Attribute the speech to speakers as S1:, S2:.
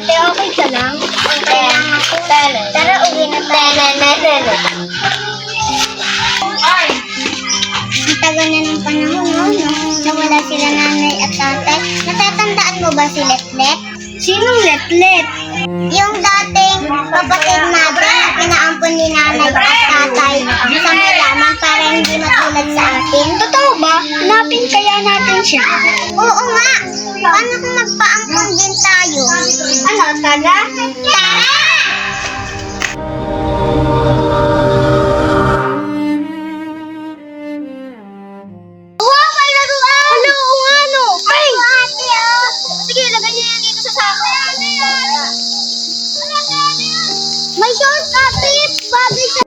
S1: Okay ka lang? Okay lang ako. Tara, uwi na tayo. Ang tagal na ng panahon, no? Nawala sila nanay at tatay. Natatandaan mo ba si Letlet? Sinong Letlet? Yung dating kapatid natin na pinaampon ni nanay at tatay. Kami lamang para hindi matulad sa atin. Totoo ba? Hanapin kaya natin siya? Oo nga. Paano kung magpaampon din tayo? Ano, tara? Tara! Wow, may laruan! Hello, ano? Ay! Ate, ah! Sige, lagay niyo yan dito sa sako. May shortcut tip! Bagay sa